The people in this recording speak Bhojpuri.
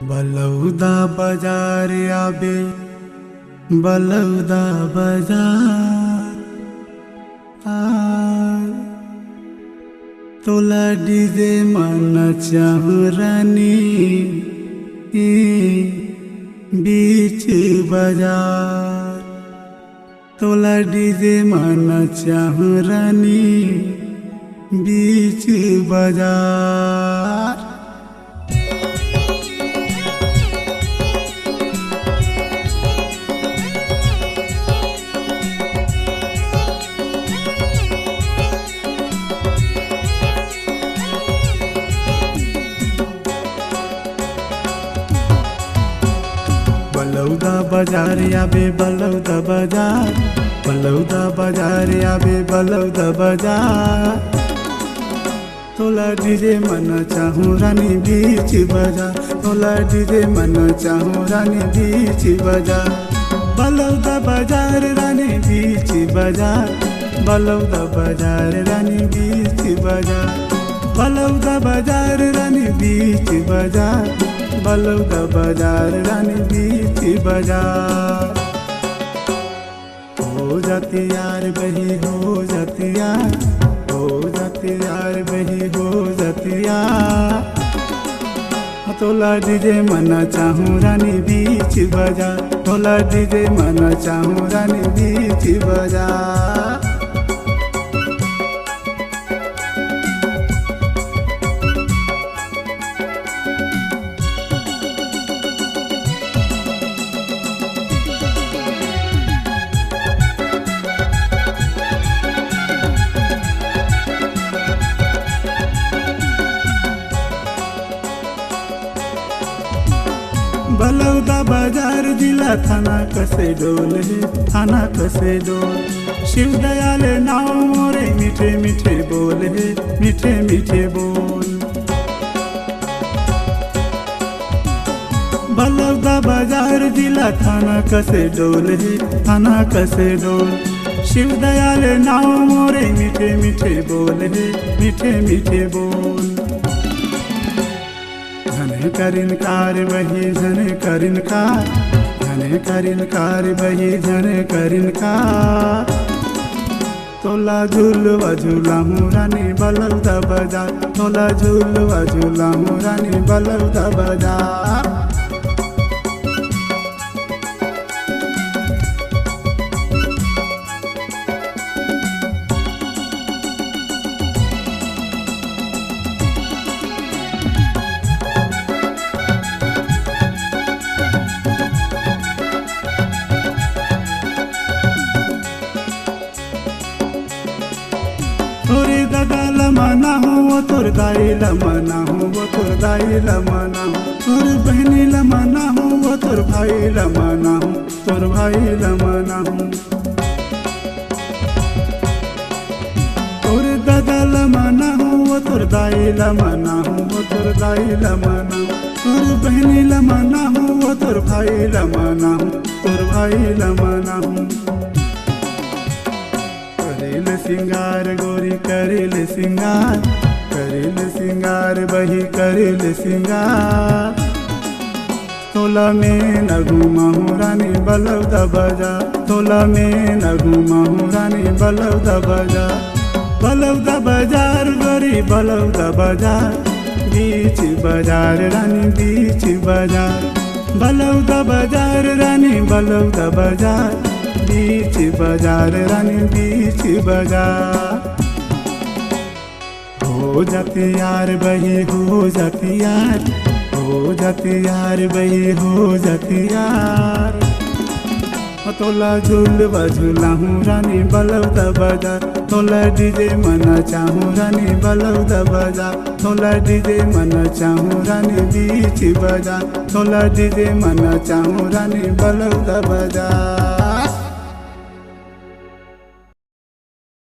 बलौदा बाजार आबे बलौदा बाजार तोला डीजे मन चाहू रानी बीच बाजार तोला डीजे मन चाहू रानी बीच बाजार। बलौदा बाजार आबे बलौदा बाजार बलौदा बाजार आबे बलौदा बाजार तोला डीजे मन चाहू रानी बीच बाजार तोला डीजे मन चाहू रानी बीच बाजार बलौदा बाजार रानी बीच बाजार बलौदा बाजार रानी बीच बाजार बलौदा बाजार रानी बीच बाजार बलौदा बाजार रानी बीच बाजार। हो जाती यार बही हो जाती यार हो जाती यार बही हो जाती यार तोला डीजे मना चाहूँ रानी बीच बाजार तोला डीजे मना चाहूँ रानी बीच बाजार। बलौदा बाजार जिला थाना कसे डोल है थाना कसे डोल शिव दयाल नाव मोरे मीठे मीठे बोल है मीठे मीठे बोल। बलौदा बाजार जिला थाना कसे डोल है थाना कसे डोल शिव दयाल नाव मोरे मीठे मीठे बोल है मीठे मीठे बोल। धने करिन कार बही धने करिन कार धने करिन कार बही धने करिन कार तोला झूलवा झूला हूँ रानी बलौदा बाजार तोला झूलवा झूला हूँ रानी बलौदा बाजार। तोरे दादा लमाना हूँ वो तोर दाई लमाना हूँ वो तोर दाई लमाना हूँ तोर बहनी लमाना हूँ वो तोर भाई लमाना हूँ तोर भाई लमाना हूँ। तोर दादा लमाना हूँ वो तोर दाई लमाना हूँ वो तोर दाई लमाना हूँ तोर बहनी लमाना हूँ वो तोर भाई लमाना हूँ तोर भाई लमाना हूँ। करेल सिंगार गोरी करेल सिंगार बही करेल सिंगार तोला में न घूमा हूँ रानी बलौदा बाजार तोला में न घूमा हूँ रानी बलौदा बाजार बलौदा बाजार गोरी बलौदा बाजार बीच बाजार रानी बीच बाजार बलौदा बाजार रानी बलौदा बाजार बीच बाजार रानी बीच बाजार। हो जाती यार बही हो जाती यार हो जाती यार बही हो जाती यार तोला झूलवा झूला हूँ रानी बलौदा बाजार तोला डीजे मना चाहूँ रानी बलौदा बाजार तोला डीजे मना चाहूँ रानी बीच बाजार तोला डीजे मना चाहूँ रानी बलौदा बाजार।